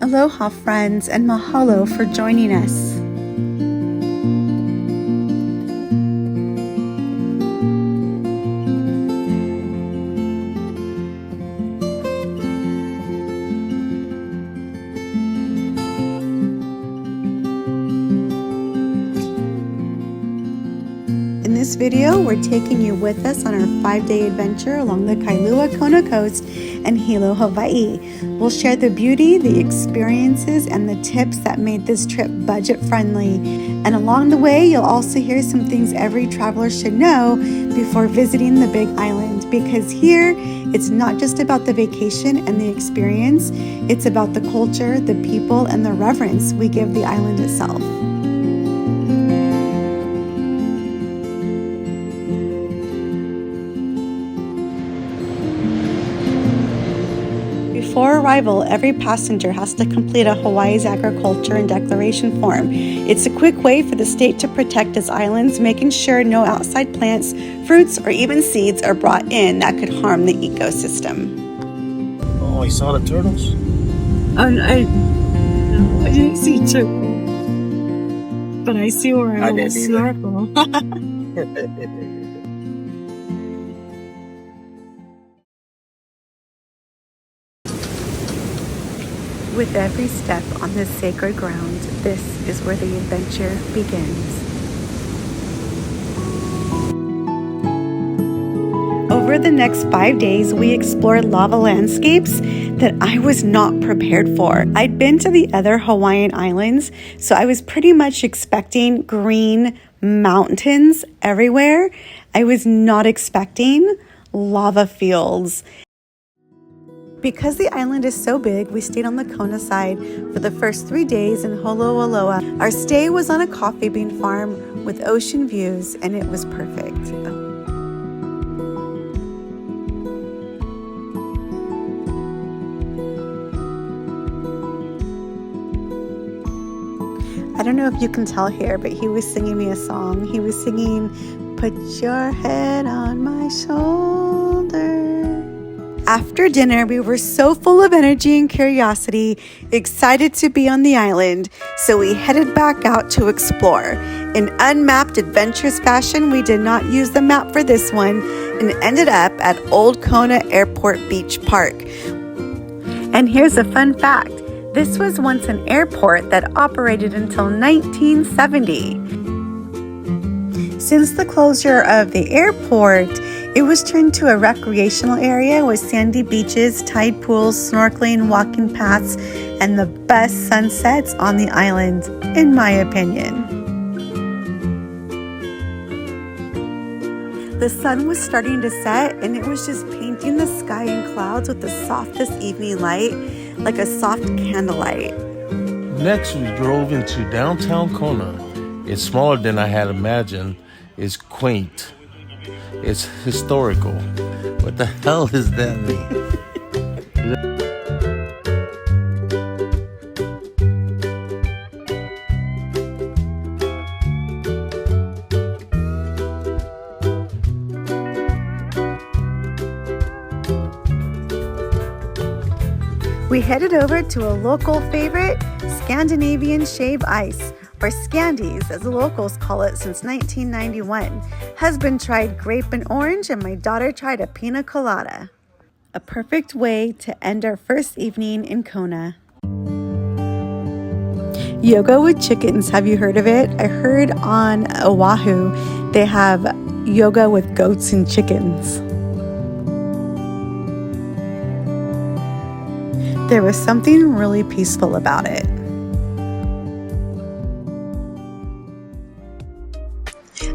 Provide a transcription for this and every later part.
Aloha friends, and mahalo for joining us. In this video, we're taking you with us on our 5-day adventure along the Kailua-Kona coast and Hilo, Hawaii. We'll share the beauty, the experiences, and the tips that made this trip budget-friendly. And along the way, you'll also hear some things every traveler should know before visiting the Big Island. Because here, it's not just about the vacation and the experience, it's about the culture, the people, and the reverence we give the island itself. Before arrival, every passenger has to complete a Hawaii's Agriculture and Declaration form. It's a quick way for the state to protect its islands, making sure no outside plants, fruits, or even seeds are brought in that could harm the ecosystem. Oh, you saw the turtles? I didn't see turtles, but I see where I will snorkel. With every step on this sacred ground, this is where the adventure begins. Over the next 5 days, we explored lava landscapes that I was not prepared for. I'd been to the other Hawaiian islands, so I was pretty much expecting green mountains everywhere. I was not expecting lava fields. Because the island is so big, we stayed on the Kona side for the first 3 days in Holoaloa. Our stay was on a coffee bean farm with ocean views, and it was perfect. I don't know if you can tell here, but he was singing me a song. He was singing, "Put your head on my shoulder." After dinner, we were so full of energy and curiosity, excited to be on the island, so we headed back out to explore. In unmapped adventures fashion, we did not use the map for this one and ended up at Old Kona Airport Beach Park. And here's a fun fact. This was once an airport that operated until 1970. Since the closure of the airport, it was turned to a recreational area with sandy beaches, tide pools, snorkeling, walking paths, and the best sunsets on the island, in my opinion. The sun was starting to set, and it was just painting the sky and clouds with the softest evening light, like a soft candlelight. Next, we drove into downtown Kona. It's smaller than I had imagined. It's quaint. It's historical. What the hell does that mean? We headed over to a local favorite, Scandinavian Shave Ice, or Scandies as the locals call it, since 1991. Husband tried grape and orange, and my daughter tried a pina colada. A perfect way to end our first evening in Kona. Yoga with chickens, have you heard of it? I heard on Oahu they have yoga with goats and chickens. There was something really peaceful about it.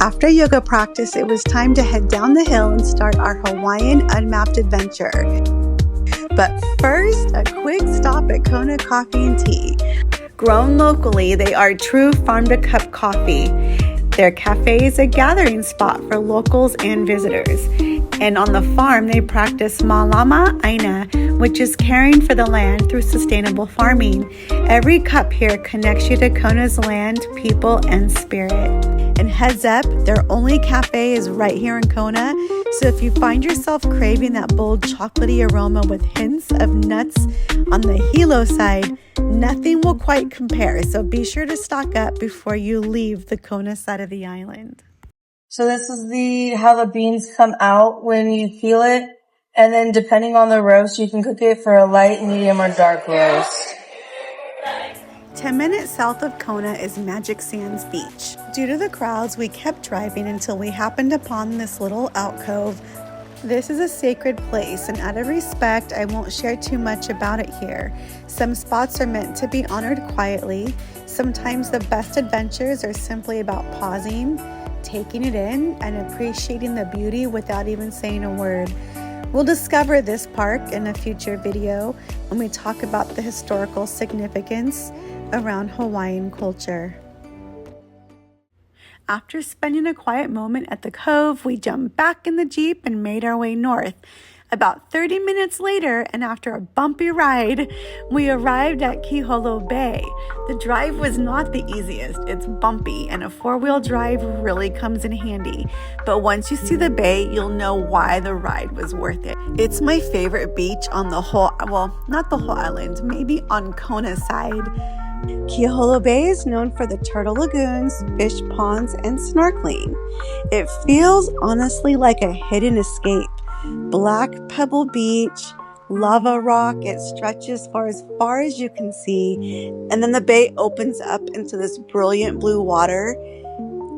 After yoga practice, it was time to head down the hill and start our Hawaiian unmapped adventure. But first, a quick stop at Kona Coffee and Tea. Grown locally, they are true farm-to-cup coffee. Their cafe is a gathering spot for locals and visitors. And on the farm, they practice malama aina, which is caring for the land through sustainable farming. Every cup here connects you to Kona's land, people, and spirit. And heads up, their only cafe is right here in Kona. So if you find yourself craving that bold chocolatey aroma with hints of nuts on the Hilo side, nothing will quite compare. So be sure to stock up before you leave the Kona side of the island. So this is how the beans come out when you peel it. And then depending on the roast, you can cook it for a light, medium, or dark roast. 10 minutes south of Kona is Magic Sands Beach. Due to the crowds, we kept driving until we happened upon this little alcove. This is a sacred place, and out of respect, I won't share too much about it here. Some spots are meant to be honored quietly. Sometimes the best adventures are simply about pausing, taking it in, and appreciating the beauty without even saying a word. We'll discover this park in a future video when we talk about the historical significance around Hawaiian culture. After spending a quiet moment at the cove, we jumped back in the Jeep and made our way north. About 30 minutes later, and after a bumpy ride, we arrived at Kiholo Bay. The drive was not the easiest. It's bumpy, and a four-wheel drive really comes in handy. But once you see the bay, you'll know why the ride was worth it. It's my favorite beach on the whole, well, not the whole island, maybe on Kona's side. Kiholo Bay is known for the turtle lagoons, fish ponds, and snorkeling. It feels honestly like a hidden escape. Black pebble beach, lava rock, it stretches for as far as you can see, and then the bay opens up into this brilliant blue water.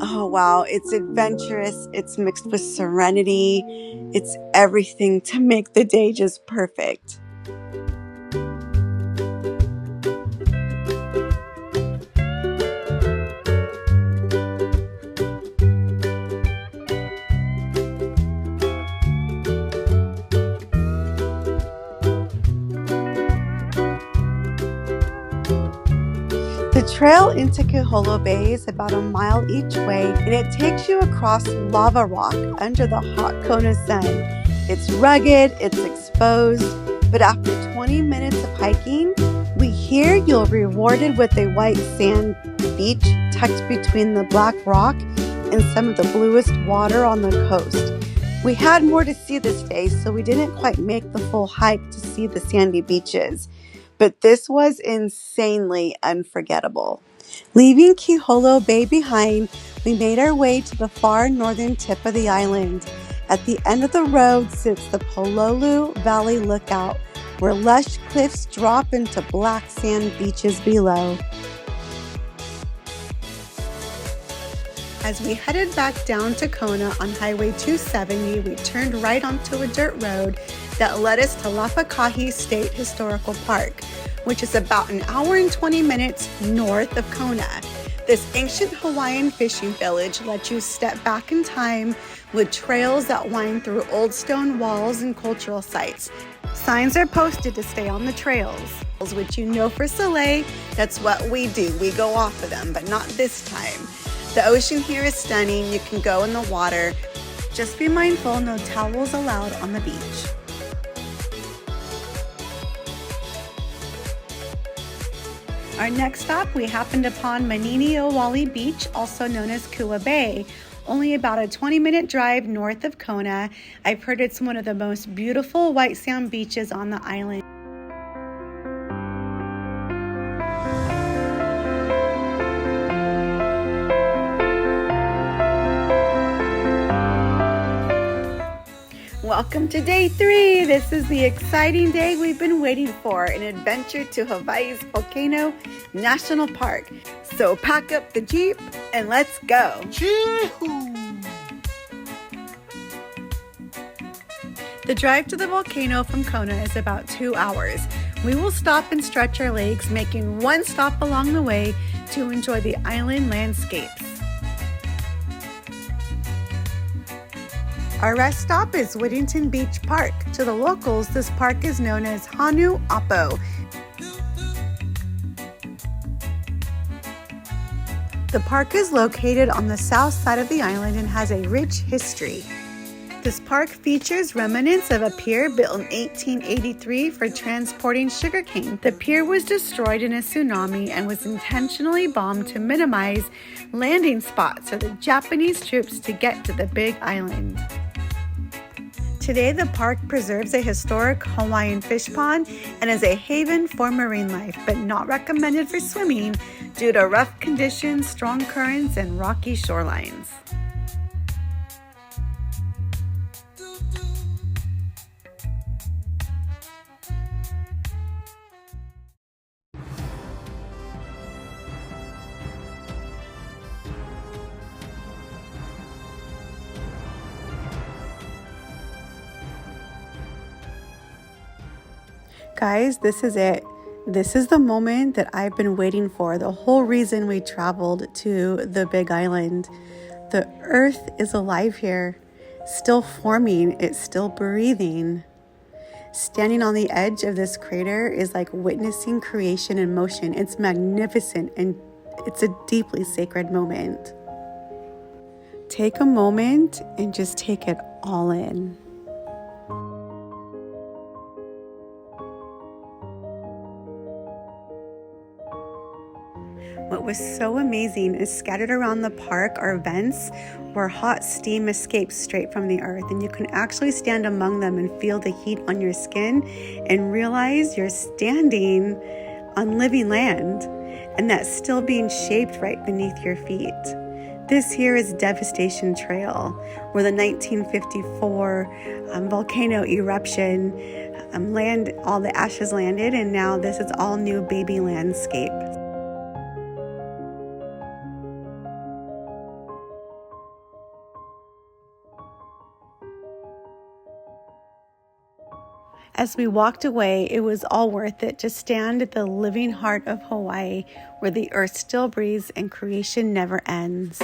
Oh wow, it's adventurous, it's mixed with serenity, it's everything to make the day just perfect. The trail into Kiholo Bay is about a mile each way, and it takes you across lava rock under the hot Kona sun. It's rugged, it's exposed, but after 20 minutes of hiking, we hear you're rewarded with a white sand beach tucked between the black rock and some of the bluest water on the coast. We had more to see this day, so we didn't quite make the full hike to see the sandy beaches. But this was insanely unforgettable. Leaving Kiholo Bay behind, we made our way to the far northern tip of the island. At the end of the road sits the Pololu Valley Lookout, where lush cliffs drop into black sand beaches below. As we headed back down to Kona on Highway 270, we turned right onto a dirt road that led us to Lapakahi State Historical Park, which is about an hour and 20 minutes north of Kona. This ancient Hawaiian fishing village lets you step back in time with trails that wind through old stone walls and cultural sites. Signs are posted to stay on the trails, which you know for Soleil, that's what we do. We go off of them, but not this time. The ocean here is stunning. You can go in the water. Just be mindful, no towels allowed on the beach. Our next stop, we happened upon Manini-o-Wali Beach, also known as Kua Bay, only about a 20-minute drive north of Kona. I've heard it's one of the most beautiful white sand beaches on the island. Welcome to day 3. This is the exciting day we've been waiting for, an adventure to Hawaii's Volcano National Park. So pack up the Jeep and let's go. The drive to the volcano from Kona is about 2 hours. We will stop and stretch our legs, making one stop along the way to enjoy the island landscapes. Our rest stop is Whittington Beach Park. To the locals, this park is known as Hanu Apo. The park is located on the south side of the island and has a rich history. This park features remnants of a pier built in 1883 for transporting sugarcane. The pier was destroyed in a tsunami and was intentionally bombed to minimize landing spots for the Japanese troops to get to the Big Island. Today, the park preserves a historic Hawaiian fish pond and is a haven for marine life, but not recommended for swimming due to rough conditions, strong currents, and rocky shorelines. Guys, this is it. This is the moment that I've been waiting for, the whole reason we traveled to the Big Island. The earth is alive here, still forming, it's still breathing. Standing on the edge of this crater is like witnessing creation in motion. It's magnificent and it's a deeply sacred moment. Take a moment and just take it all in. What was so amazing is scattered around the park are vents where hot steam escapes straight from the earth, and you can actually stand among them and feel the heat on your skin and realize you're standing on living land and that's still being shaped right beneath your feet. This here is Devastation Trail, where the 1954 volcano eruption all the ashes landed, and now this is all new baby landscape. As we walked away, it was all worth it to stand at the living heart of Hawaii, where the earth still breathes and creation never ends.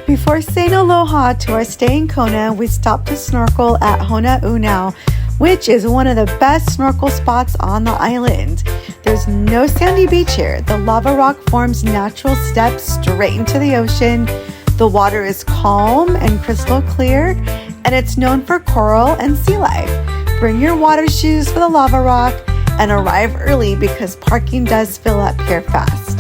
Before saying aloha to our stay in Kona, we stopped to snorkel at Honaunau, which is one of the best snorkel spots on the island. There's no sandy beach here. The lava rock forms natural steps straight into the ocean. The water is calm and crystal clear, and it's known for coral and sea life. Bring your water shoes for the lava rock and arrive early because parking does fill up here fast.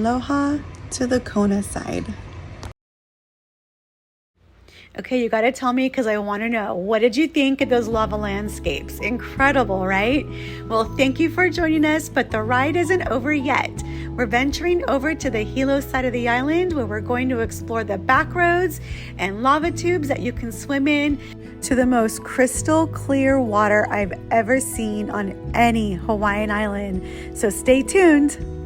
Aloha to the Kona side. Okay, you gotta tell me because I want to know, what did you think of those lava landscapes? Incredible, right? Well, thank you for joining us, but the ride isn't over yet. We're venturing over to the Hilo side of the island, where we're going to explore the back roads and lava tubes that you can swim in to the most crystal clear water I've ever seen on any Hawaiian island. So stay tuned.